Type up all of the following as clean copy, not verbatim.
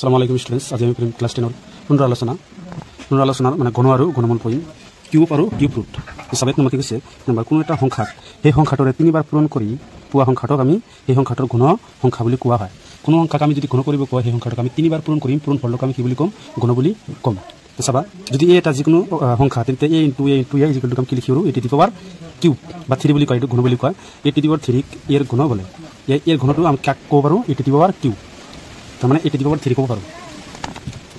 আসসালামু আলাইকুম স্টুডেন্টস। আজি আমি ক্লাস 10 পুনৰ আলোচনা মানে ঘন আৰু ঘনমূল পঢ়িম। কিউব আৰু কিউব ৰুট হিচাপত আমাক কি কৈছে নাম্বাৰ কোনো এটা সংখ্যাক সেই সংখ্যাটোৰে 3 বাৰ পূৰণ কৰি পোৱা সংখ্যাটোক আমি সেই সংখ্যাটোৰ ঘন সংখ্যা বুলি কোৱা হয়। কোনো সংখ্যাক আমি যদি ঘন কৰিব কয় সেই সংখ্যাটোক আমি 3 বাৰ পূৰণ কৰিম, পূৰণ ফলক আমি কি বুলি ক'ম? ঘন বুলি ক'ম। চাবা যদি এটা যিকোনো সংখ্যা তেন্তে a * a * a equal to আমি কি লিখিব পাৰোঁ? a to the power cube বা 3 বুলি কয়, এইটো ঘন বুলি কয়। a টু দি পাৱাৰ 3 এৰ ঘন বলে এৰ ঘনটো আমি কাক ক'ব পাৰোঁ? a to the power cube, তাৰমানে a টু দি পাৱাৰ 3 ক'ব পাৰোঁ।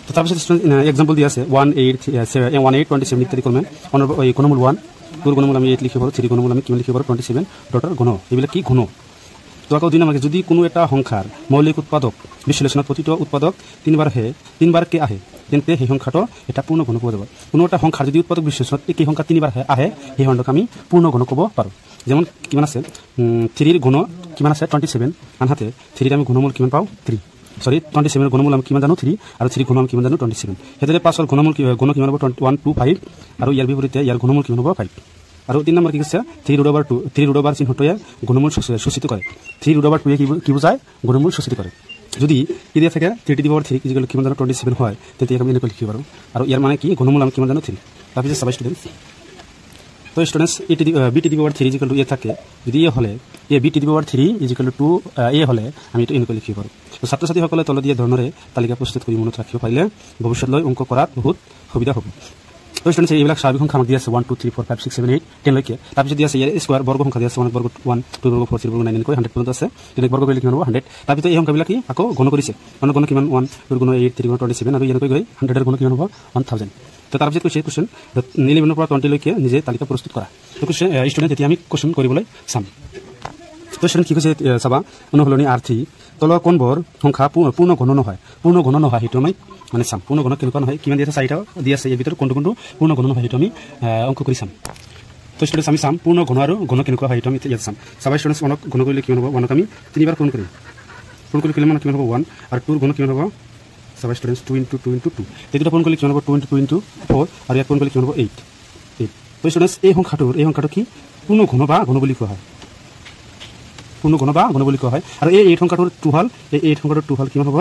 তো তাৰপিছত এক্সাম্পল দিয়া আছে 1827 ইত্যাদি ক্ৰমে এই ঘনমূল 1 2 ঘনমূল আমি 8 লিখিব পাৰোঁ, 3 ঘনমূল আমি কিমান লিখিব পাৰোঁ? 27 ডটৰ ঘন। এইবিলাক কি ঘন। তো আকৌ দিন আমাকে যদি কোনো এটা সংখ্যাৰ মৌলিক উৎপাদক বিশ্লেষণত প্ৰতিটো উৎপাদক 3 বাৰকে আহে তেন্তে সেই সংখ্যাটো এটা পূৰ্ণ ঘন ক'ব যাব। কোনো এটা সংখ্যাৰ যদি উৎপাদক বিশ্লেষণত একেই সংখ্যা 3 বাৰ আহে সেই সংখ্যাক আমি পূৰ্ণ ঘন ক'ব পাৰোঁ। যেমন কিমান আছে 3 ঘন কিমান আছে 27, আনহাতে 3 আমি ঘনমূল কিমান পাওঁ? 3 27 ঘনমূল আমি কিমান জানো? 3 আৰু 3 ঘন আমি কিমান জানো? 27। সেইদৰে 5 ঘনমূল ঘন কিমান হ'ব? 1 2 5 আৰু ইয়াৰ বিপৰীতে ইয়াৰ ঘনমূল কিমান হ'ব? 5। আৰু 3 নম্বৰ কি কৈছে 3 √2 চিহ্নটোৱে ঘনমূল শোষিত কৰে। 3 √2 কি বুজায়? ঘনমূল শোষিত কৰে। যদি কি দিয়া থাকে 3 টু দি পাৱাৰ 3 ইকুৱেল কিমান জানো? 27 হয়, তেতিয়া আমি এনেকৈ লিখিব পাৰোঁ। আৰু ইয়াৰ মানে কি ঘনমূল আমি কিমান জানো? 3। তাৰপিছত চাবা ষ্টুডেণ্টছ, তো students b to the power 3 equal to a থাকে, যদি a হলে b to the power 3 equal to a হলে আমি এইটো এনেকৈ লিখিব পাৰোঁ। তো ছাত্ৰ ছাত্ৰীসকলে তলত দিয়া ধৰণৰে তালিকা প্ৰস্তুত কৰি মনত ৰাখিব পাৰিলে ভৱিষ্যতলৈ অংক কৰাত বহুত সুবিধা হ'ব। তো স্টুডেন্টস এইবিলাক স্বাভাৱিক সংখ্যা আমাক দিয়া আছে 1 2 3 4 5 6 7 8 10 লৈকে। তাৰপিছত দিয়া আছে ইয়াৰ স্কোৱাৰ বৰ্গ সংখ্যা দিয়া আছে 1 বৰ্গ 1 2 বৰ্গ 4 3 বৰ্গ 9 এনেকৈ 100 পৰ্যন্ত আছে। তেনেকৈ বৰ্গ কৰিলে কিমান হ'ব? 100। তাৰপিছত এই সংখ্যাবিলাক কি আকৌ ঘন কৰিছে, মানে ঘন কিমান 1 2 গুণ 8 3 গুণ 27 আৰু এনেকৈ গৈ 100 এৰ ঘন কিমান হ'ব? 1000। তো তাৰপিছত কৈছে কুৱেশ্যন 11 পৰা 20 লৈকে নিজে তালিকা প্ৰস্তুত কৰা। তো কুৱেশ্যন ষ্টুডেণ্ট এতিয়া আমি কুৱেশ্যন কৰিবলৈ চাম। তো ষ্টুডেণ্ট কি কৈছে চাবা, অনুসলনি R3 তলৰ কোনবোৰ সংখ্যা পূৰ্ণ ঘন নহয়? পূৰ্ণ ঘন নহয় সেইটো আমি মানে চাম। পূৰ্ণ ঘন কেনেকুৱা নহয়, কিমান দিয়া আছে? 4টা দিয়া আছে, ইয়াৰ ভিতৰত কোনটো পূৰ্ণ ঘন নহয় সেইটো আমি অংক কৰি চাম। তো ষ্টুডেণ্টছ আমি চাম পূৰ্ণ ঘন আৰু ঘন কেনেকুৱা হয় সেইটো আমি ইয়াত চাম। চাবা ষ্টুডেণ্টছ 1ক ঘন কৰিলে কিমান হ'ব? 1ক আমি 3 বাৰ পূৰণ কৰিম, পূৰণ কৰিলে মানে কিমান হ'ব? 1 আৰু 2ৰ ঘন কিমান হ'ব? চাবা ষ্টুডেণ্টছ 2 * 2 * 2 তেতিয়া পূৰণ কৰিলে কিমান হ'ব? 2 * 2 * 4 আৰু ইয়াত পূৰণ কৰিলে কিমান হ'ব? 8। তো ষ্টুডেণ্টছ এই সংখ্যাটো কি পূৰ্ণ ঘন বা ঘন বুলি কোৱা হয়? পূৰ্ণ ঘন বা ঘন বুলি কোৱা হয়। আৰু এই 8 সংখ্যাটোৰ 2 হল, এই 8 সংখ্যাটোৰ 2 হল কিমান হ'ব?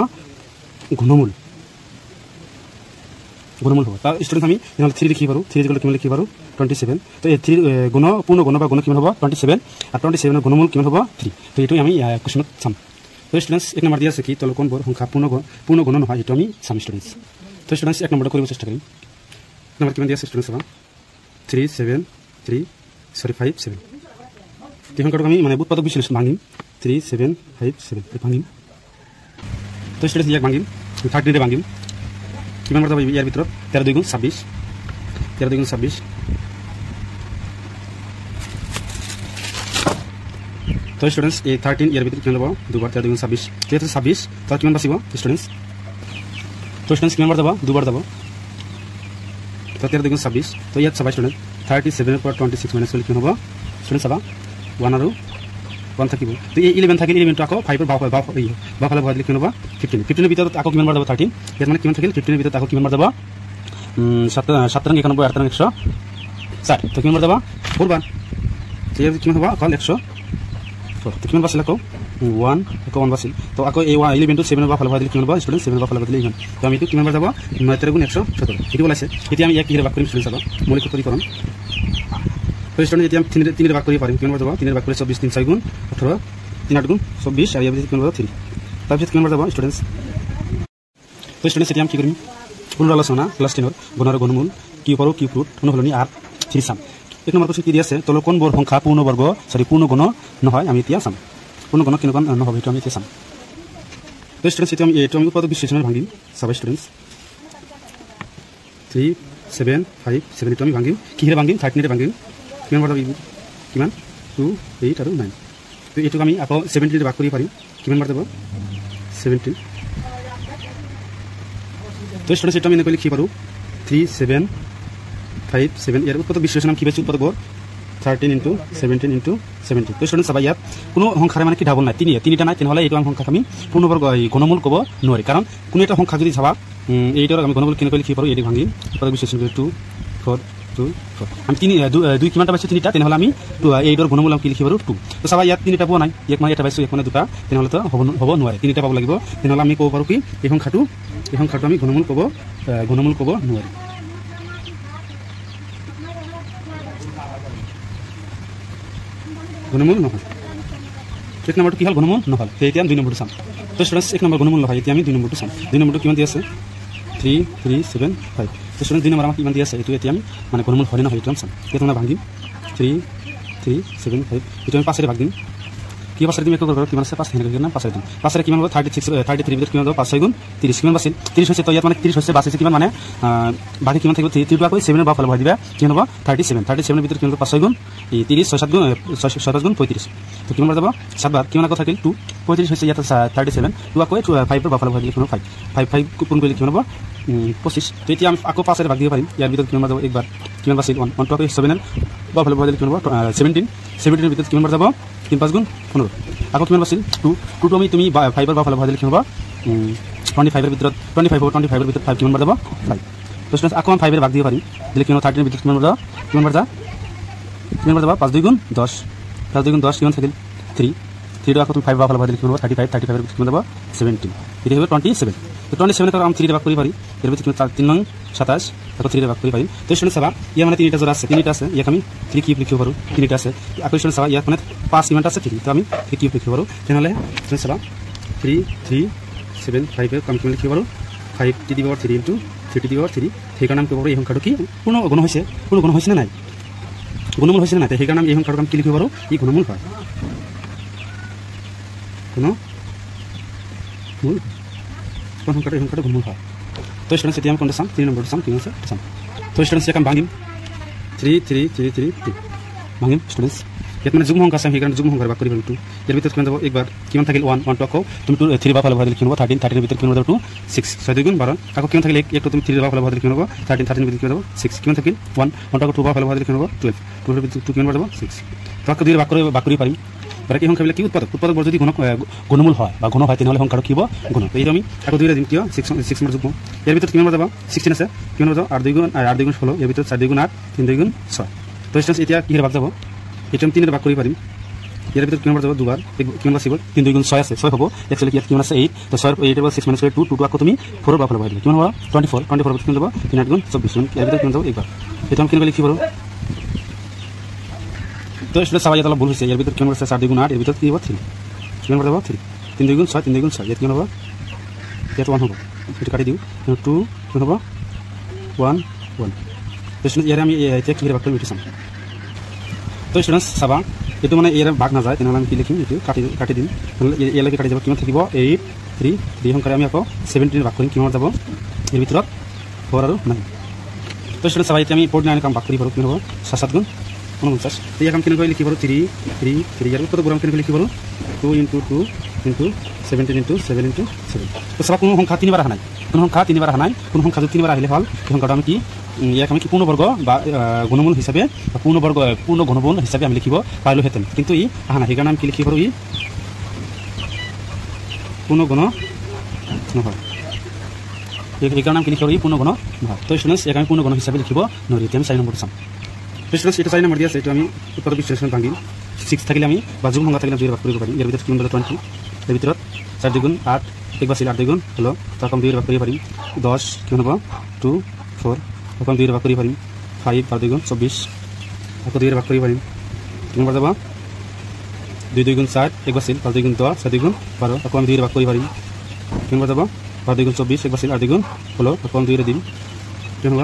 ঘনমূল হ'ব। তাৰ ষ্টুডেণ্ট আমি 3 লিখিব পাৰোঁ, 3 কিমান লিখিব পাৰোঁ? 27। তো এই 3 গুণ পূৰ্ণ ঘন বা ঘন কিমান হ'ব? 27 আৰু 27 ঘনমূল কিমান হ'ব? 3। তো এইটো আমি কুৱেশ্যনত চাম। তো ষ্টুডেণ্টছ 1 নম্বৰ দিয়া আছে কি তলৰ কোনবোৰ সংখ্যা পূৰ্ণ ঘন নহয় সেইটো আমি চাম ষ্টুডেণ্টছ। তো ষ্টুডেণ্টছ 1 নম্বৰটো কৰিব চেষ্টা কৰিম। নম্বৰ কিমান দিয়া আছে ষ্টুডেণ্টছ? চাবা 3 7 3 5 7। এই সংখ্যাটোক আমি মানে উৎপাদক বিশ্লেষণ ভাঙিম 3 7 5 7 ভাঙিম। তো ষ্টুডেণ্টছ ইয়াক ভাঙিম 13 ভাঙিম, কিমান নম্বৰ যাব ইয়াৰ ভিতৰত? 13 2 গুণ 26, 13 2 গুণ 26। তো ষ্টুডেণ্টছ এই 13 ইয়াৰ ভিতৰত কিমান যাব? 2 বাৰ 13 2 গুণ 26, তেতিয়া 26 তাত কিমান বাচিব ষ্টুডেণ্টছ? তো ষ্টুডেণ্টছ কিমান বাৰ যাব? 2 বাৰ যাব, তো 13 2 গুণ 26। তো ইয়াত চাবা ষ্টুডেণ্ট 37 পৰা 26 মাইনাছ কৰিলে কিমান হ'ব ষ্টুডেণ্ট? চাবা 1 আৰু 1 থাকিব। তো এই 11 থাকিলে 11টো আকৌ 5ৰ বাওঁফালে ভৰাই দিলে কিমান হ'ব? 15। 15ৰ ভিতৰত আকৌ কিমান বাৰ যাব? 13। ইয়াত মানে কিমান থাকিল? 15ৰ ভিতৰত আকৌ কিমান বাৰ যাব? 7 91 8 104। তো কিমান বাৰ যাব? 4 বাৰ। তো ইয়াত কিমান হ'ব? অকল 104। তো কিমান বাছিল আকৌ? 1 আকৌ 1 বাছিল। তো আকৌ এই 11টো 7ৰ বাওঁফালে ভৰাই দিলে কিমান হ'ব ষ্টুডেণ্ট? 7ৰ বাওঁফালে ভৰাই দিলে ইমান। তো আমি এইটো কিমান বাৰ যাব? 13 গুণ 117 এইটো ওলাইছে। এতিয়া আমি ইয়াক কিহেৰে ভাগ কৰিম ষ্টুডেণ্ট? চাবা মৌলিক সূত্ৰীকৰণ। তো ষ্টুডেণ্ট এতিয়া আমি 3 ভাগ কৰিব পাৰিম। কিমান বাৰ যাব? 3 ভাগ কৰি 24 3 6 গুণ 18 3 8 গুণ 24 আৰু ইয়াৰ ভিতৰত কিমান যাব? 3। তাৰপিছত কিমান বাৰ যাব ষ্টুডেণ্টছ? তো ষ্টুডেণ্টছ এতিয়া আমি কি কৰিম? পুনৰালোচনা ক্লাছ 10ৰ ঘন আৰু ঘনমূল কিউব আৰু কিউব ৰুট অনুসলনি R3 চাম। 1 নম্বৰ কুৱেশ্যন কি দিয়া আছে তলৰ কোনবোৰ সংখ্যা পূৰ্ণ ঘন নহয় আমি এতিয়া চাম। পূৰ্ণ ঘন কেনেকুৱা নহ'ব সেইটো আমি এতিয়া চাম। তো ষ্টুডেণ্টছ এতিয়া এইটো আমি উৎপাদক বিশ্লেষণত ভাঙিম। চাবা ষ্টুডেণ্টছ 3 7 5 7 এইটো আমি ভাঙিম। কিহেৰে ভাঙিম? 13ৰে ভাঙিম। কিমান বাৰ যাব? কিমান 2 8 আৰু 9। তো এইটোক আমি আকৌ 17ৰে ভাগ কৰিব পাৰিম। কিমান বাৰ যাব? 17। তো ষ্টুডেণ্টছ এইটো আমি এনেকৈ লিখিব পাৰোঁ 3 7 5 7। ইয়াৰ উৎপাদক বিশ্লেষণ আমি কি পাইছোঁ? উৎপাদক 13 × 17 × 70। তো ষ্টুডেণ্টছ চাবা ইয়াত কোনো সংখ্যাৰে মানে কি ডাবল নাই, তিনিটা নাই, তেনেহ'লে এইটো আমি সংখ্যাক আমি পূৰ্ণবৰ্গ ঘনমূল ক'ব নোৱাৰি। কাৰণ কোনো এটা সংখ্যা যদি চাবা এইটোক আমি ঘনমূল কেনেকৈ লিখিব পাৰোঁ? এইটো ভাঙিম উৎপাদক বিশ্লেষণ কৰি 2 4 2 4 আমি দুই কিমানটা পাইছো তিনিটা তেনেহলে আমি 8 ঘনমূল আমি কি লিখিব পাৰো 2 তো চাবা ইয়াত তিনিটা পোৱা নাই এক মানে এটা পাইছো এক মানে দুটা তেনেহলে তো হ'ব নোৱাৰে তিনিটা পাব লাগিব তেনেহলে আমি ক'ব পাৰো কি এই সংখ্যাটো আমি ঘনমূল ক'ব নোৱাৰি ঘনমূল নহয় এক নম্বৰটো কি হ'ল ঘনমূল নহ'ল এতিয়া আমি 2 নম্বৰটো চাম তো স্টুডেন্টস এক নম্বৰ ঘনমূল নহয় এতিয়া আমি 2 নম্বৰটো চাম 2 নম্বৰটো কিমান দি আছে 3 3 7 5 তো স্টুডেন্টস 2 নম্বৰ আমাক কিমান দি আছে এইটো এতিয়া আমি মানে ঘনমূল হয় নহয় এইটো আমি চাম এটা আমরা ভাগ দিম 3 3 7 5 এটা আমি 5 এর ভাগ দিম কি 5 এর দিম একো করব কিমান আছে 5 হেনে না 5 এর দিম 5 এর কিমান হবে 33 ভিতর কিমান হবে 5 গুণ 30 কিমান বাছিল 30 হচ্ছে তো ইয়াত মানে 30 হচ্ছে বাছিছে কিমান মানে বাকি কিমান থাকিব 3 টু 7 এর বাফাল ভাগ দিবা কিমান হবে 37 ভিতর কিমান হবে 5 গুণ এই 30 6 7 গুণ 7 গুণ 35 তো কিমান যাব 7 বার কিমান কত থাকিল 2 35 হচ্ছে ইয়াত 37 টু আকো 5 এর বাফাল ভাগ দিলে কিমান 5 কোন করলে কিমান হবে 25 তো এতিয়া আমি আকো 5 এর ভাগ দিব পারিম ইয়ার ভিতর কিমান যাব একবার কিমান বাছিল 1 টু 7 এর বাফাল ভাগ দিলে কিমান হবে 17 এর ভিতর কিমান যাব 3 5 গুণ 15 আকো কিমান বাছিল 2 টু আমি তুমি 5 এর বাফাল ভাগ দিলে কিমান হবে 25 এর ভিতর 25 এর ভিতর 5 কিমান যাব 5 তো স্টুডেন্টস আকো আমি 5 এর ভাগ দিব পারিম দিলে কিমান 30 এর ভিতর কিমান যাব 5 2 গুণ 10 5 2 গুণ 10 কিমান থাকিল 3 আকো তুমি 5 বাফাল ভাগ দিলে কিমান হবে 35 এর ভিতর কিমান যাব 17 এটা হবে 27 তো 27 তো আমি 3 এর ভাগ করি পারি এর ভিতর কিমান 3 নং 27 আকো 3 এর ভাগ করি পারি তো স্টুডেন্টস সবা ইয়া মানে তিনটা জোড়া আছে ইয়াক আমি 3 কিউব লিখিব পারো তিনটা আছে আকো স্টুডেন্টস সবা ইয়াক মানে 5 কিমানটা আছে 3 তো আমি 3 কিউব লিখিব পারো তেনহলে স্টুডেন্টস সবা 3 3 7 5 এর কম কিমান লিখিব পারো 5 to the power 3 into 3 to the power 3 সেই কারণে আমি কব পারো এই সংখ্যাটো কি পূর্ণ গুণ হইছে না নাই গুণমূল হইছে না নাই সেই কারণে আমি এই সংখ্যাটো আমি কি লিখিব পারো ই গুণমূল হয় কোন সংখ্যাটো গুণমূল হয় তো স্টুডেন্টস এতিয়া আমি কোনটা চাম 3 নম্বৰটো চাম কিমান আছে চাম তো স্টুডেন্টস ইয়াক আমি ভাঙিম 3 3 3 3 2 ভাঙিম স্টুডেন্টস ইয়াত মানে যুগ্ম সংখ্যা আছে সেইকাৰণে যুগ্ম সংখ্যাৰ ভাগ কৰিব পাৰিম 2 ইয়াৰ ভিতৰত কিমান যাব একবাৰ কিমান থাকিল 1 টু আকৌ তুমি 3 বাফাল ভাগ দিলে কিমান হ'ব 13 এর ভিতৰত কিমান যাব 2 6 6 2 গুণ 12 আকৌ কিমান থাকিল 1 তো তুমি 3 বাফাল ভাগ দিলে কিমান হ'ব 13 এর ভিতৰত কিমান যাব 6 কিমান থাকিল 1 টু আকৌ 2 বাফাল ভাগ দিলে কিমান হ'ব 12 2 এর ভিতৰত 2 কিমান যাব 6 তো আকৌ 2 ভাগ কৰিব পাৰিম বাকি এই সংখ্যাবিলাক কি উৎপাদক যদি গুণমূল হয় বা গুণ হয় তেনেহলে সংখ্যাটো কি হ'ব গুণ এই আমি আকৌ 2 দিম কিয় 6 মাৰ যুগ্ম ইয়াৰ ভিতৰত কিমান যাব 16 আছে কিমান যাব 8 2 গুণ 16 ইয়াৰ ভিতৰত 4 2 গুণ 8 3 2 গুণ 6 তো স্টুডেন্টস এতিয়া কি ভাগ যাব এটা আমি 3 এর ভাগ কৰি পাৰিম ইয়াৰ ভিতৰত কিমান যাব দুবাৰ কিমান বাচিব 3 2 গুণ 6 আছে 6 হ'ব একচুয়ালি ইয়াত কিমান আছে 8 তো 6 8 6 minus 2 2 আকৌ তুমি 4 বাফাল ভাগ দিলে কিমান হ'ব 24 কিমান যাব 3 8 গুণ 24 ইয়াৰ ভিতৰত কিমান যাব একবাৰ এটা আমি কিমান লিখিব পাৰো তো স্টুডেন্টস সবাই এটা ভুল হইছে এর ভিতর কিমান আছে 4 2 গুণ 8 এর ভিতর কি হবে 3 কিমান হবে 3 3 2 গুণ 6 3 2 গুণ 6 এত কিমান হবে এত 1 হবে এটা কাটি দিও 2 কিমান হবে 1 1 তো স্টুডেন্টস এর আমি এটা কি ভাগ করব এটা তো স্টুডেন্টস সবা এটো মানে এর ভাগ না যায় তাহলে আমি কি লিখিম এটো কাটি দিম তাহলে এর লাগি কাটি যাব কিমান থাকিব 8 3 3 সংখ্যা আমি আকৌ 17 ভাগ কৰিম কিমান যাব এৰ ভিতৰ 4 আৰু 9 তো স্টুডেন্টস সবাই আমি 49 কাম ভাগ করি পারো কিমান হবে 7 7 গুণ 49 তো ইয়াক আমি কেন কই লিখিব 3 3 3 ইয়াৰ কত গ্রাম কেন কই লিখিব 2 ইনটু 2 ইনটু 17 ইনটু 7 ইনটু 7 তো সব কোনো সংখ্যা 3 বার আহা নাই কোনো সংখ্যা যদি 3 বার আহিলে হল এই সংখ্যাটা আমি কি ইয়াক আমি কি পূর্ণবর্গ বা গুণমূল হিসাবে পূর্ণ ঘনমূল হিসাবে আমি লিখিব পাইলো হেতেন কিন্তু ই আহা নাই সেইকাৰণে আমি কি লিখিব ই পূর্ণ গুণ নহয় এই কারণে আমি কি লিখিব ই পূর্ণ গুণ নহয় তো স্টুডেন্টস ইয়াক আমি পূর্ণ গুণ হিসাবে লিখিব নৰি আমি 4 নম্বৰটো চাম স্টুডেন্টস এটা 4 নম্বর দিয়া আছে এটা আমি উৎপাদক বিশ্লেষণ ভাঙিম 6 থাকিলে আমি বা যুগ্ম সংখ্যা থাকিলে 2 এর ভাগ কৰিব পাৰিম ইয়াৰ ভিতৰত কিমান হ'ব 20 এৰ ভিতৰত 4 2 গুণ 8 এক বাছিল 8 2 গুণ হলো তখন 2 এর ভাগ কৰিব পাৰিম 10 কিমান হ'ব 2 4 তখন 2 এৰ ভাগ কৰিব পাৰিম 5 4 2 গুণ 24 আকৌ 2 এৰ ভাগ কৰিব পাৰিম কিমান যাব 2 2 গুণ 7 এক বাছিল 5 2 গুণ 10 7 2 গুণ 12 আকৌ আমি 2 এর ভাগ কৰিব পাৰিম কিমান যাব 5 2 গুণ 24 এক বাছিল 8 2 গুণ হলো তখন 2 এর দিম কিমান হ'ব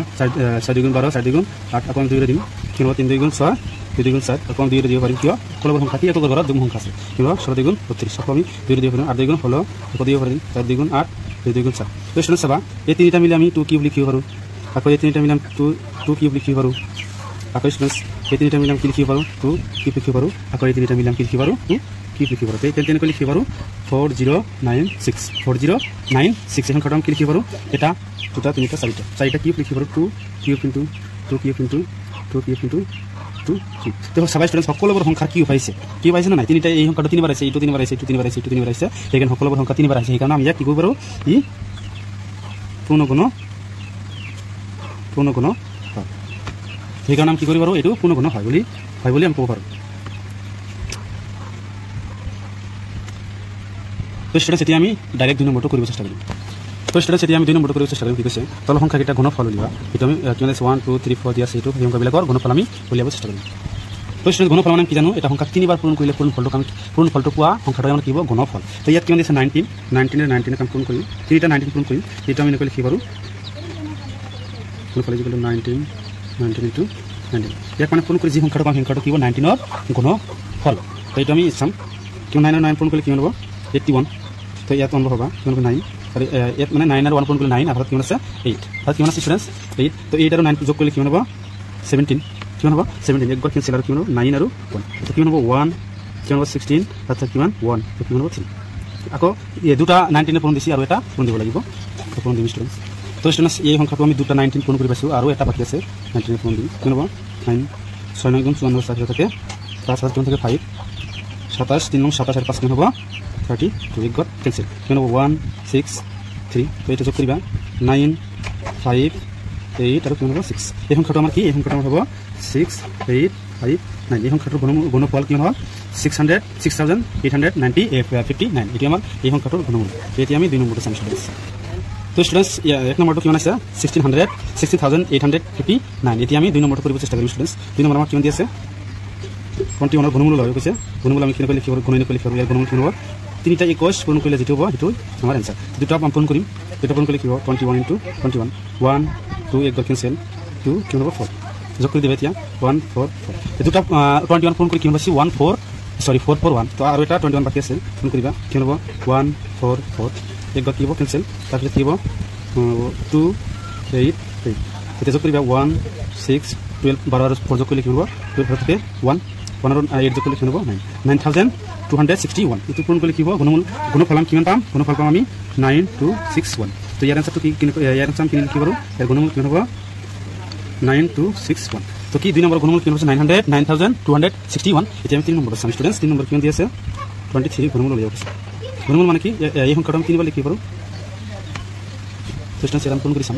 4 2 গুণ 12 4 2 গুণ 8 আকৌ 2 এর দিম কিমান হ'ব 3 2 গুণ 6 2 2 গুণ 7 আকৌ 2 এর দিব পাৰিম কিয় কলম সংখ্যা কি আকৌ ঘৰত যুগ্ম সংখ্যা আছে কিমান 16 2 গুণ 32 আকৌ আমি 2 এর দিব পাৰিম 8 2 গুণ হলো আকৌ দিব পাৰিম 4 2 গুণ 8 2 2 গুণ 7 তো স্টুডেন্টস সবা এই তিনিটা মিলে আমি 2 কিউব লিখিব পাৰো আকৌ এই তিনিটা মিলে আমি 2 কিউব লিখিব পাৰো আকৌ স্টুডেন্টস এই তিনিটা মিলে আমি কি লিখিব পাৰো 2 কিউব লিখিব পাৰো আকৌ এই তিনিটা মিলে আমি কি লিখিব পাৰো 2 কিউব লিখিব পাৰো এই তিনিটা লিখিব পাৰো 4096 এখন খতম কি লিখিব পাৰো এটা দুটা তিনিটা চাৰিটা কিউব লিখিব পাৰো 2 cube into 2 cube into 2 cube into 2 cube তো সবাই স্টুডেন্টস সকলোবোৰ সংখ্যা কি পাইছে না নাই তিনিটা এই সংখ্যাটো 3 বাৰ আছে এইটো 3 বাৰ আছে এইটো 3 বাৰ আছে এইটো 3 বাৰ আছে সেইকাৰণে সকলোবোৰ সংখ্যা 3 বাৰ আছে সেইকাৰণে আমি ইয়াক কি কৰিব পাৰো ই পূৰ্ণ গুণ সেইকাৰণে আমি কি কৰিব পাৰোঁ এইটো পূৰ্ণ ঘন হয় বুলি আমি ক'ব পাৰোঁ তো ষ্টুডেণ্টছ এতিয়া আমি ডাইৰেক্ট 2 নম্বৰটো কৰিব চেষ্টা কৰিম তো ষ্টুডেণ্টছ এতিয়া আমি 2 নম্বৰটো কৰিব চেষ্টা কৰিম কি কৈছে তলৰ সংখ্যাকেইটা ঘনফল উলিওৱা এইটো আমি কি মানে 1 2 3 4 দিয়া আছে এইটো সেই সংখ্যাবিলাকৰ ঘনফল আমি উলিয়াব চেষ্টা কৰিম তো ষ্টুডেণ্টছ ঘনফল মানে কি জানো এটা সংখ্যা 3 বাৰ পূৰণ কৰিলে পূৰণ ফলটো পোৱা সংখ্যাটো আমাৰ কি হ'ব ঘনফল তো ইয়াত কিমান দিছে 19 কাম পূৰণ কৰিম 3টা 19 পূৰণ কৰিম এইটো আমি নকৰিলে কি পাৰোঁ ঘনফল ইকুৱেল টু 19 ইনটু 19 ইয়াক মানে পূৰণ কৰি যি সংখ্যাটো পাম সংখ্যাটো কি হ'ব 19ৰ ঘনফল তো এইটো আমি চাম কিমান 9 9 পূৰণ কৰিলে কিমান হ'ব 81 তো ইয়াত 1 হ'ব কিমান হ'ব 9 আৰু ইয়াত মানে 9 আৰু 1 পূৰণ কৰিলে 9 আৰু কিমান আছে 8 আৰু কিমান আছে ষ্টুডেণ্টছ 8 তো 8 আৰু 9 যোগ কৰিলে কিমান হ'ব 17 কিমান হ'ব 17 একবাৰ কেনসেল আৰু কিমান হ'ব 9 আৰু 1 তো কিমান হ'ব 1 কিমান হ'ব 16 আৰু কিমান 1 তো কিমান হ'ব 3 আকৌ এই দুটা 19 পূৰণ দিছি আৰু এটা পূৰণ দিব লাগিব তো পূৰণ দিম ষ্টুডেণ্টছ তো ষ্টুডেণ্টছ এই সংখ্যাটো আমি দুটা 19 পূৰণ কৰি পাইছোঁ আৰু এটা বাকী আছে 19 পূৰণ দিম কিমান হ'ব 9 6 9 গুণ 54 4 থাকে 5 7 থাকে 5 27 3 27 আর 5 কিমান হ'ব 32 এক গট কেনসেল কিমান হ'ব 1 6 3 তো এটা যোগ কৰিবা 9 5 8 আৰু কিমান হ'ব 6 এই সংখ্যাটো আমাৰ কি এই সংখ্যাটো হ'ব 6 8 5 9 এই সংখ্যাটোৰ ঘনফল কিমান হ'ল 6859 এটি আমাৰ এই সংখ্যাটোৰ ঘনমূল এতিয়া আমি 2 নম্বৰটো চাম তো ষ্টুডেণ্টছ এক নম্বৰটো কিমান আছে 16,859 এতিয়া আমি 2 নম্বৰটো কৰিব চেষ্টা কৰিম ষ্টুডেণ্টছ 2 নম্বৰ আমাৰ কিমান দি আছে 21 ৰ ঘনমূল লয় কৈছে ঘনমূল আমি কিমান লিখিব ঘনমূল লিখিব ইয়াৰ ঘনমূল কিমান হ'ব 3টা 21 পূৰণ কৰিলে যেটো হ'ব সেইটো আমাৰ आंसर দুটা পূৰণ কৰিম এটা পূৰণ কৰিলে কি হ'ব 21 ইনটু 21 1 2 এক গট কেনসেল 2 কিমান হ'ব 4 যোগ কৰি দিবা এতিয়া 1 4 4 এই দুটা 21 পূৰণ কৰি কিমান পাইছি 441 তো আৰু এটা 21 বাকি আছে পূৰণ কৰিবা কিমান হ'ব 1 4 4 এক গট কি হ'ব কেনসেল তাৰপিছত কি হ'ব 2 8 8 এটা যোগ কৰিবা 1 6 12 12 আৰু 4 যোগ কৰিলে কিমান হ'ব 12 থেকে 1 1 আৰু 8 যোগ কৰিলে কিমান হ'ব 9261 এইটো পূৰণ কৰিলে কি হ'ব ঘনফল কিমান পাম ঘনফল পাম আমি 9261 তো ইয়াৰ আনসাৰটো কি ইয়াৰ আনসাৰ কিমান কি পাৰো ইয়াৰ ঘনমূল কিমান হ'ব 9261 তো কি 2 নম্বৰ ঘনমূল কিমান হৈছে 9261 এতিয়া আমি 3 নম্বৰ চাম ষ্টুডেণ্টছ 3 নম্বৰ কিমান দি আছে 23 ঘনমূল উলিয়াব আছে ঘনমূল মানে কি এই সংখ্যাটো আমি কিনিব লিখিব পাৰো তো ষ্টুডেণ্টছ এৰাম পূৰণ কৰি চাম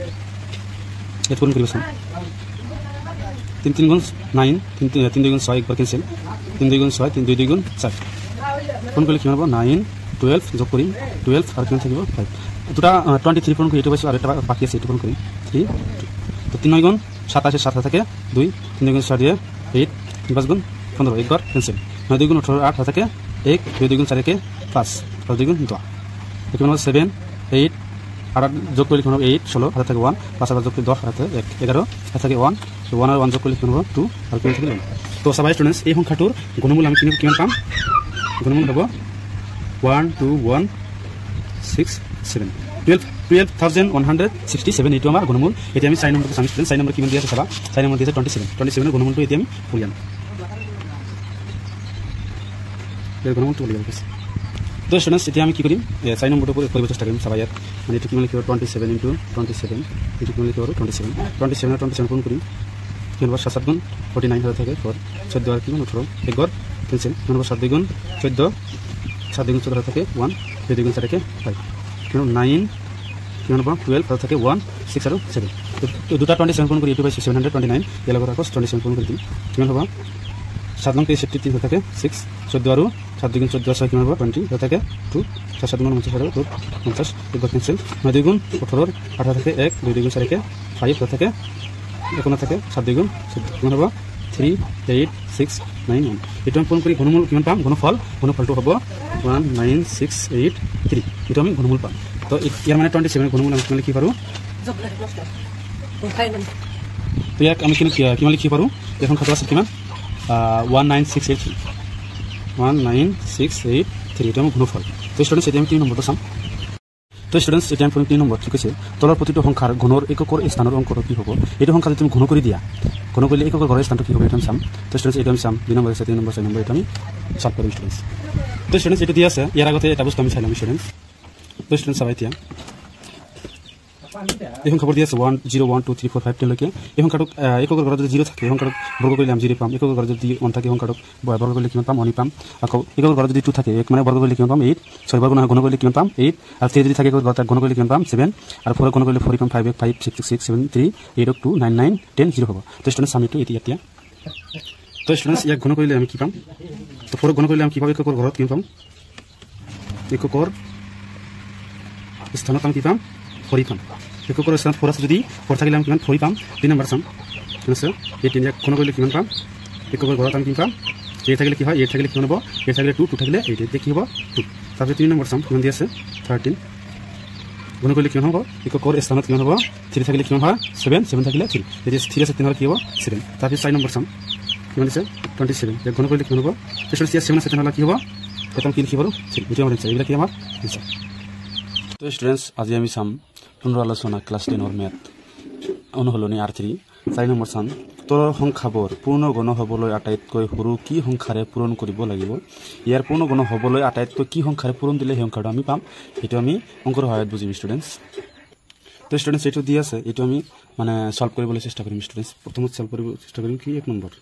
এত পূৰণ কৰিব চাম 3 3 গুণ 9 3 2 গুণ 6 একবাৰ কেনসেল 3 2 গুণ 6 3 2 গুণ 4 পূৰণ কৰিলে কিমান হ'ব 9 12 যোগ কৰিম 12 আৰু কিমান থাকিব 5 দুটা 23 পূৰণ কৰি এইটো পাইছোঁ আৰু এটা বাকি আছে এইটো পূৰণ কৰিম 3 তো 3 গুণ 27 7 থাকে 2 3 গুণ 4 দিয়ে 8 5 গুণ 15 একবার কেনসেল 9 2 গুণ 18 8 থাকে 1 2 গুণ 4 থাকে 5 আর 2 গুণ 10 এখানে 7 8 আর যোগ করলে কিমান 8 16 আর থাকে 1 5 আর যোগ করলে 10 আর থাকে 11 আর থাকে 1 তো 1 আর 1 যোগ করলে কিমান 2 আর কিমান থাকে 11 তো সবাই স্টুডেন্টস এই সংখ্যাটোৰ ঘনমূল আমি কিমান পাম ঘনমূল হ'ব 12,167 এইটো আমাৰ ঘনমূল এতিয়া আমি 4 নম্বৰটো চাম ষ্টুডেন্ট 4 নম্বৰ কিমান দিয়া আছে চাবা 4 নম্বৰ দিয়া আছে 27 এৰ ঘনমূলটো এতিয়া আমি উলিয়াম এৰ ঘনমূলটো উলিয়াব কৈছে তো স্টুডেন্টস এতিয়া আমি কি কৰিম 4 নম্বৰটো কৰিব চেষ্টা কৰিম চাবা ইয়াত মানে এইটো কিমান লিখিব 27 ইনটু 27 এইটো কিমান লিখিব 27 আৰু 27 পূৰণ কৰিম কিমান 7 গুণ 49 হয়ে থাকে 4 14 আর কিমান 18 একবার কেনসেল কিমান 7 2 গুণ 14 7 2 গুণ 14 থাকে 1 2 গুণ 4 থাকে 5 কিমান 9 কিমান 12 আর থাকে 1 6 আর 7 তো দুটা 27 পূরণ করি এটো পাইছো 729 এর লগত আকো 27 পূরণ কৰি দিম কিমান হ'ব 7 নং 73 থাকে 6 14 আৰু 7 2 গুণ 14 6 কিমান হ'ব 20 হয়ে থাকে 2 7 গুণ 50 50 একবার কেনসেল 9 2 গুণ 18 18 থাকে 1 2 গুণ 4 থাকে 5 হয়ে থাকে এখন থাকে 7 2 গুণ 14 কিমান হ'ব 3 8 6 9 1 এটা পূরণ কৰি ঘনমূল কিমান পাম ঘনফলটো হ'ব 19683 এটা আমি ঘনমূল পাম তো ইয়াৰ মানে 27 ঘনমূল আমি লিখি পাৰো তো ইয়াক আমি কিমান লিখি পাৰো এখন খাটো আছে কিমান 19683 এটা আমি ঘনফল তো স্টুডেন্টস এতিয়া আমি 3 নম্বৰটো চাম তো স্টুডেন্টস এটা আমি 3 নম্বৰ ঠিক আছে তলৰ প্ৰতিটো সংখ্যাৰ ঘনৰ এককৰ স্থানৰ অংকটো কি হ'ব এইটো সংখ্যা যদি তুমি ঘন কৰি দিয়া ঘন কৰিলে এককৰ ঘৰৰ স্থানটো কি হ'ব এটা চাম তো স্টুডেন্টস এটা আমি চাম 2 নম্বৰ আছে 3 নম্বৰ 4 নম্বৰ এটা আমি সলভ কৰিম স্টুডেন্টস তো স্টুডেন্টস এটা দিয়া আছে ইয়াৰ আগতে এটা বস্তু আমি চাইলাম স্টুডেন্টস তো স্টুডেন্টস চাবা এতিয়া এই সংখ্যাবোৰ দি আছে 1 0 1 2 3 4 5 10 লৈকে এই সংখ্যাটোক এককৰ ঘৰত যদি 0 থাকে এই সংখ্যাটোক বৰ্গ কৰিলে আমি 0 পাম এককৰ ঘৰত যদি 1 থাকে সংখ্যাটোক বৰ্গ কৰিলে কিমান পাম 1 পাম আকৌ এককৰ ঘৰত যদি 2 থাকে 1 মানে বৰ্গ কৰিলে কিমান পাম 8 6 বৰ্গ গুণ কৰিলে কিমান পাম 8 আৰু 3 যদি থাকে এককৰ ঘৰত গুণ কৰিলে কিমান পাম 7 আৰু 4 গুণ কৰিলে 4 পাম 5 5 6 6 7 3 8 2 9 9 10 0 হ'ব তো স্টুডেন্টস আমি এতিয়া তো স্টুডেন্টস ইয়াক গুণ কৰিলে আমি কি পাম তো 4 গুণ কৰিলে আমি কি পাম এককৰ ঘৰত কি পাম এককৰ স্থানত আমি কি পাম 4 পাম এককৰ স্থানত 4 আছে যদি 4 থাকিলে আমি কিমান 4 পাম 3 নম্বৰ চাম ঠিক আছে এই 3 ইয়াক গুণ কৰিলে কিমান পাম এককৰ ঘৰত আমি কি পাম 8 থাকিলে কি হয় 8 থাকিলে কিমান হ'ব 8 থাকিলে 2 2 থাকিলে 8 এতিয়া কি হ'ব 2 তাৰপিছত 3 নম্বৰ চাম কিমান দি আছে 13 গুণ কৰিলে কিমান হ'ব এককৰ স্থানত কিমান হ'ব 3 থাকিলে কিমান হয় 7 7 থাকিলে 3 এতিয়া 3 আছে 3 হ'লে কি হ'ব 7 তাৰপিছত 4 নম্বৰ চাম কিমান দিছে 27 ইয়াক গুণ কৰিলে কিমান হ'ব পিছত 7 আছে 7 হ'লে কি হ'ব প্ৰথম কি লিখিব 3 এটা আমাৰ এইবিলাক কি আমাৰ আনসাৰ তো স্টুডেন্টস আজি আমি চাম পুনৰালোচনা ক্লাস 10 ৰ ম্যাথ অনুশীলনী R3 4 নম্বৰ চাম তলৰ সংখ্যাবোৰ পূৰ্ণ গণ হ'বলৈ আটাইতকৈ সৰু কি সংখ্যাৰে পূৰণ কৰিব লাগিব ইয়াৰ পূৰ্ণ গণ হ'বলৈ আটাইতকৈ কি সংখ্যাৰে পূৰণ দিলে সেই সংখ্যাটো আমি পাম এটো আমি অংকৰ সহায়ত বুজিম স্টুডেন্টস তো স্টুডেন্টস এটো দি আছে এটো আমি মানে সলভ কৰিবলৈ চেষ্টা কৰিম স্টুডেন্টস প্ৰথমত সলভ কৰিব চেষ্টা কৰিম কি এক নম্বৰটো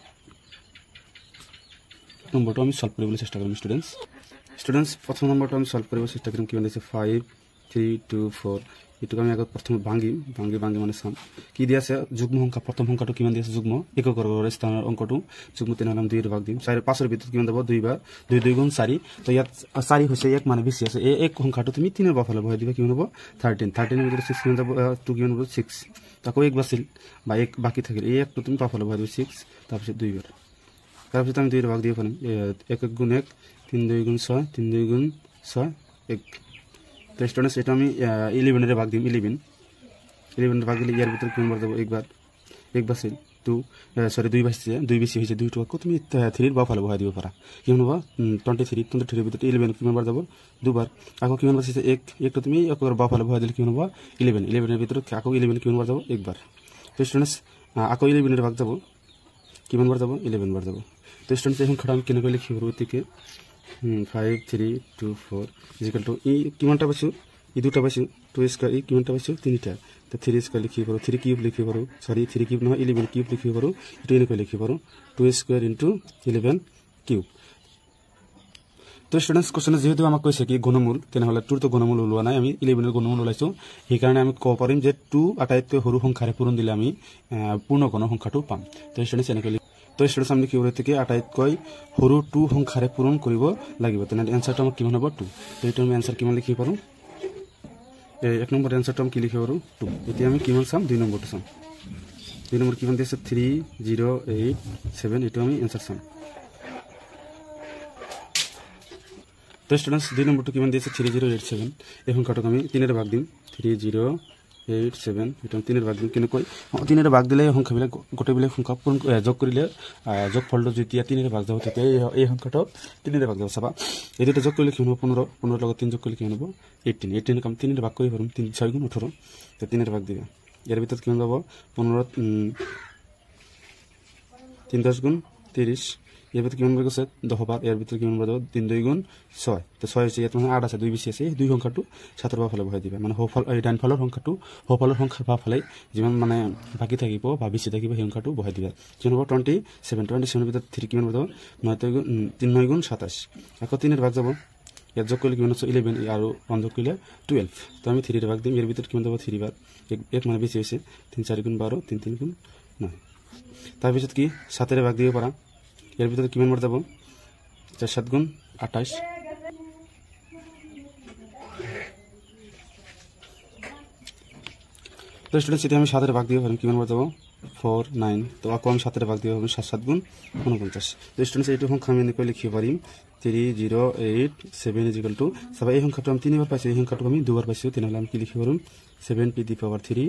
আমি সলভ কৰিবলৈ চেষ্টা কৰিম স্টুডেন্টস প্ৰথম নম্বৰটো আমি সলভ কৰিব চেষ্টা কৰিম কিমান দিছে 5 3 2 4 এটো আমি আগত প্ৰথম ভাঙি মানে চাম কি দি আছে যুগ্ম সংখ্যা প্ৰথম সংখ্যাটো কিমান দি আছে যুগ্ম এককৰ ঘৰৰ স্থানৰ অংকটো যুগ্ম তেনেহলে 2 এৰ ভাগ দিম 4 5 এৰ ভিতৰত কিমান দেব 2 বার 2 2 গুণ 4 তো ইয়াত 4 হৈছে এক মানে বেছি আছে এই এক সংখ্যাটো তুমি 3 এর বাফালে বহাই দিবা কিমান হ'ব 13 এর ভিতৰত 6 কিমান যাব 2 কিমান হ'ব 6 তাকো এক বাছিল বা এক বাকি থাকিল এই একটো তুমি বাফালে বহাই দিবা 6 তাৰপিছত 2 বাৰ তাৰপিছত আমি 2 এর ভাগ দিব পারিম 1 1 গুণ 1 3 2 গুণ 6 3 2 গুণ 6 1 তো স্টুডেন্টস এটা আমি 11 এর ভাগ দিম 11 এর ভাগ দিলে ইয়ার ভিতর কিমান বার যাব একবার এক বাছিল 2 সরি 2 বাসছে 2 বেশি হইছে 2 টুকু তুমি 3 এর বাফালে বহাই দিব পারা কিমান হবে 23 এর ভিতর 11 কিমান বার যাব দুবার আকো কিমান বাসছে এক এক তো তুমি একবার বাফালে বহাই দিলে কিমান হবে 11 এর ভিতর আকো 11 কিমান বার যাব একবার তো স্টুডেন্টস আকো 11 এর ভাগ যাব কিমান বার যাব 11 বার যাব তো স্টুডেন্টস এখন খাড়া আমি কেন কইলে লিখব এটিকে 5 3 2 4 ইকুয়াল টু এই কিমানটা পাইছো এই দুটা পাইছো 2 স্কয়ার এই কিমানটা পাইছো তিনটা তো 3 স্কয়ার লিখি পারো 3 কিউব লিখি পারো সরি 3 কিউব না 11 কিউব লিখি পারো এটা এনে কই লিখি পারো 2 স্কয়ার ইনটু 11 কিউব তো স্টুডেন্টস কোশ্চেন যেহেতু আমাক কইছে কি ঘনমূল তেনেহলে 2 তো ঘনমূল ওলোৱা নাই আমি 11 এৰ ঘনমূল ওলাইছো এই কাৰণে আমি কব পাৰিম যে 2 আটাইতকৈ সৰু সংখ্যাৰে পূৰণ দিলে আমি পূৰ্ণ ঘন সংখ্যাটো পাম তো স্টুডেন্টস এনে কই তো স্টুডেন্টস আমি কি হৰে থেকে আটাইতকৈ সৰু 2 সংখ্যাৰে পূৰণ কৰিব লাগিব তেনে আনসারটো আমাক কিমান হ'ব 2 তো এটা আমি আনসার কিমান লিখি পাৰো এক নম্বৰ আনসাৰটো আমি কি লিখি পাৰো 2 এতিয়া আমি কিমান চাম 2 নম্বৰটো চাম 2 নম্বৰ কিমান দিছে 3087 এটা আমি আনসার চাম তো স্টুডেন্টস 2 নম্বরটো কিমান দিছে 3087 এই সংখ্যাটোক আমি 3 এর ভাগ দিম 3087 এটা 3 এর ভাগ দিম কেন কই 3 এর ভাগ দিলে এই সংখ্যাবিলাক গোটেইবিলাক সংখ্যা পূৰণ যোগ কৰিলে যোগফলটো যেতিয়া 3 এর ভাগ যাব তেতিয়া এই সংখ্যাটো 3 এর ভাগ যাব চাবা এই দুটা যোগ কৰিলে কি হ'ব 15 15 লগত 3 যোগ কৰিলে কি হ'ব 18 18 কাম 3 এৰ ভাগ কৰি পারম 3 6 গুণ 18 তো 3 এর ভাগ দিবা এর ভিতর কিমান যাব 15 3 10 গুণ 30 এর ভিতর কিমান গেছে 10 বার এর ভিতর কিমান যাব 3 2 গুণ 6 তো 6 হইছে এত মানে 8 আছে 2 বেশি আছে 2 সংখ্যাটো 7 এর বাফালে বহাই দিবা মানে হোফল এই ডান ফলৰ সংখ্যাটো হোফলৰ সংখ্যাৰ বাফালে যিমান মানে বাকি থাকিব বা বেছি থাকিব সেই সংখ্যাটো বহাই দিবা কিমান হ'ব 27 ভিতর 3 কিমান যাব 9 গুণ 27 আকৌ 3 এর ভাগ যাব ইয়াত যোগ কৰিলে কিমান আছে 11 আৰু 1 যোগ কৰিলে 12 তো আমি 3 এর ভাগ দিম এর ভিতর কিমান যাব 3 বার এক মানে বেশি হইছে 3 4 গুণ 12 3 3 গুণ 9 তার পিছত কি 7 এর ভাগ দিব পারা এর ভিতরে কিমান বার যাব 4 7 গুণ 28 তো স্টুডেন্টস এটা আমি 7 এর ভাগ দিব পারি কিমান বার যাব 4 9 তো আকো আমি 7 এর ভাগ দিব পারি 7 7 গুণ 49 তো স্টুডেন্টস এইটো সংখ্যা আমি এনেকৈ লিখিব পাৰিম 3087 ইকুয়াল টু সবাই এই সংখ্যাটো আমি 3 বার পাইছো এই সংখ্যাটো আমি 2 বার পাইছো তেনেহলে আমি কি লিখিব পারিম 7 two the power 3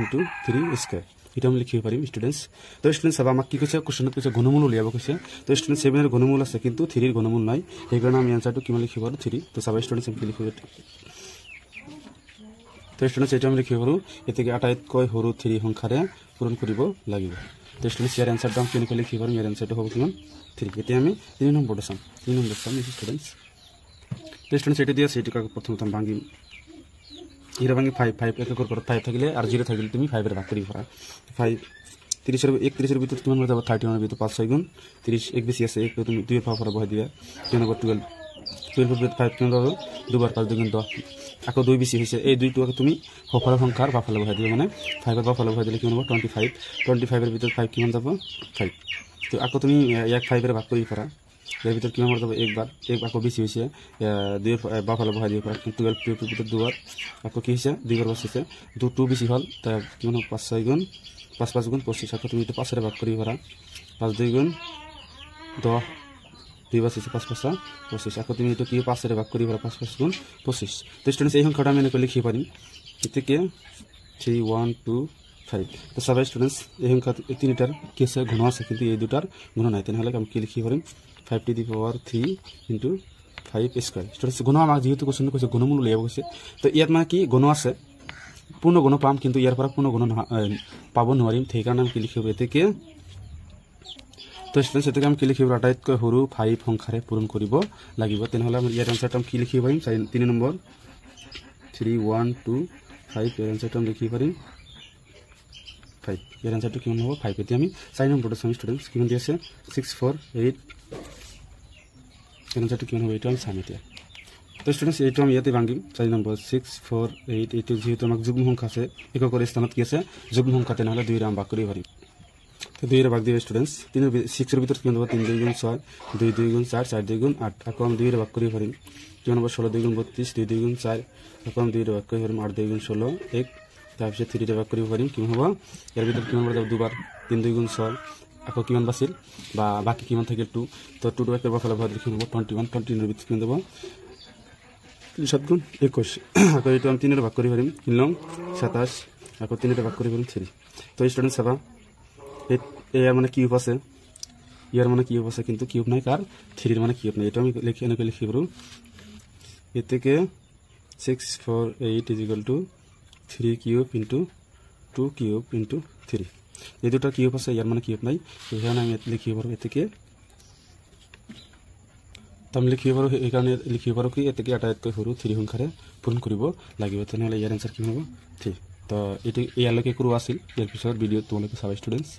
into 3 square এটা আমি লিখিব পাৰিম স্টুডেন্টস তো স্টুডেন্টস সব আমাক কি কৈছে কোশ্চেনত কৈছে ঘনমূল উলিয়াব কৈছে তো স্টুডেন্টস 7 এর ঘনমূল আছে কিন্তু 3 এর ঘনমূল নাই এই কারণে আমি আনসারটো কিমান লিখিব পাৰো 3 তো সবাই স্টুডেন্টস আমি কি লিখিব তো স্টুডেন্টস এটা আমি লিখিব পাৰো এতেকে আটাইতকৈ সৰু 3 সংখ্যাৰে পূৰণ কৰিব লাগিব তো স্টুডেন্টস ইয়াৰ আনসাৰটো আমি কেনেকৈ লিখিব পাৰো ইয়াৰ আনসাৰটো হ'ব কিমান 3 এতিয়া আমি 3 নম্বৰটো চাম 3 নম্বৰ চাম স্টুডেন্টস তো স্টুডেন্টস এটা দিয়া আছে এটাকে প্ৰথমত ভাঙিম ইরা ভাঙি 5 5 এক করে 5 থাকলে আর 0 থাকলে তুমি 5 এর ভাগ করি পারা 5 30 এর 31 এর ভিতর কিমান হয়ে যাবে 31 এর ভিতর 5 6 গুণ 30 এক বেশি আছে এক তুমি 2 এর পাওয়ার বহাই দিবা 2 নম্বর 12 12 এর ভিতর 5 কিমান হবে 2 বার 5 2 গুণ 10 আকো 2 বেশি হইছে এই দুইটাকে তুমি হফালা সংখ্যার বাফালা বহাই দিবা মানে 5 এর বাফালা বহাই দিলে কিমান হবে 25 25 এর ভিতর 5 কিমান যাব 5 তো আকো তুমি এক 5 এর ভাগ করি পারা এর ভিতর কিমান হবে একবার এক আকো বেশি হইছে 2 এর বাফালা বহাই দিবা পারা 12 এর ভিতর দুবার আকো কি হইছে দুইবার বসেছে 2 বেশি হল তা কিমান 5 6 গুণ 5 5 গুণ 25 আকো তুমি এটা 5 এর ভাগ করি পারা 5 2 গুণ 10 2 বাসে 5 5 25 আকো তুমি এটা কি 5 এর ভাগ করি পারা 5 5 গুণ 25 তো স্টুডেন্টস এই সংখ্যাটা আমি এনে লিখি পারি এতে কে 3 1 2 5 তো সবাই স্টুডেন্টস এই সংখ্যা তিনটার কি আছে গুণ আছে কিন্তু এই দুটার গুণ নাই তাহলে আমি কি লিখি পারি 5 to the power 3 into 5 square students গুণ আমাক যেহেতু কোশ্চেন কইছে গুণমূল লইব কইছে তো ইয়াত মানে কি গুণ আছে পূর্ণ গুণ পাম কিন্তু ইয়ার পর পূর্ণ গুণ পাবো নোৱাৰিম সেই কাৰণে আমি কি লিখিব এতে কে তো স্টুডেন্টস এতে আমি কি লিখিব আটাইতকৈ সৰু 5 সংখ্যাৰে পূৰণ কৰিব লাগিব তেনেহলে আমি ইয়াৰ আনসাৰটা কি লিখিব পাৰিম 3 নম্বৰ 3 1 2 5 এর আনসারটা আমি লিখি পারি 5 এর আনসারটা কিমান হবে 5 এতে আমি 4 নম্বরটা সামি স্টুডেন্টস কিমান দি আছে 6 4 8 এর আনসারটা কিমান হবে এটা আমি সামিতে তো স্টুডেন্টস এইটো আমি ইয়াতে ভাঙিম 4 নম্বৰ 6 4 8 এইটো যেহেতু আমাক যুগ্ম সংখ্যা আছে এককৰ স্থানত কি আছে যুগ্ম সংখ্যা তেনেহলে 2 ৰাম ভাগ কৰি পাৰি তো 2 এর ভাগ দিবে স্টুডেন্টস 3 6 এর ভিতর কিমান হবে 3 2 গুণ 6 2 2 গুণ 4 4 2 গুণ 8 আকো আমি 2 এর ভাগ কৰি পারি কিমান হবে 16 2 গুণ 32 2 2 গুণ 4 আকো আমি 2 এর ভাগ কৰি পাৰি 8 2 গুণ 16 1 তাৰপৰে 3 এৰ ভাগ কৰি পারি কিমান হবে এর ভিতর কিমান হবে দুবার 3 2 গুণ 6 আকো কিমান বাছিল বা বাকি কিমান থাকে 2 তো 2 এর বাফালা ভাগ লিখি নেব 21 20 এর ভিতর কিমান দেব 7 গুণ 21 আকো এটা আমি 3 এর ভাগ কৰি পাৰিম কিনলাম 27 আকো 3 এৰ ভাগ কৰি পারিম 3 তো স্টুডেন্টস সবা এর মানে কিউব আছে ইয়ার মানে কিউব আছে কিন্তু কিউব নাই কার 3 এর মানে কিউব নাই এটা আমি লিখি এনে লিখি পারু এ থেকে 6 4 8 3 কিউব ইনটু 2 কিউব ইনটু 3 এই দুটো কিউব আছে ইয়ার মানে কিউব নাই এখানে আমি লিখি পারু এ থেকে তাম লিখি পারু এই কারণে লিখি পারু কি এ থেকে আটাইতকৈ সৰু 3 সংখ্যাৰে পূৰণ কৰিব লাগিব তেনেহলে ইয়াৰ আনসাৰ কি হ'ব ঠিক তো এটি এই আলোকে কৰো আছিল ইয়াৰ পিছত ভিডিও তোমালোকে চাবা স্টুডেন্টস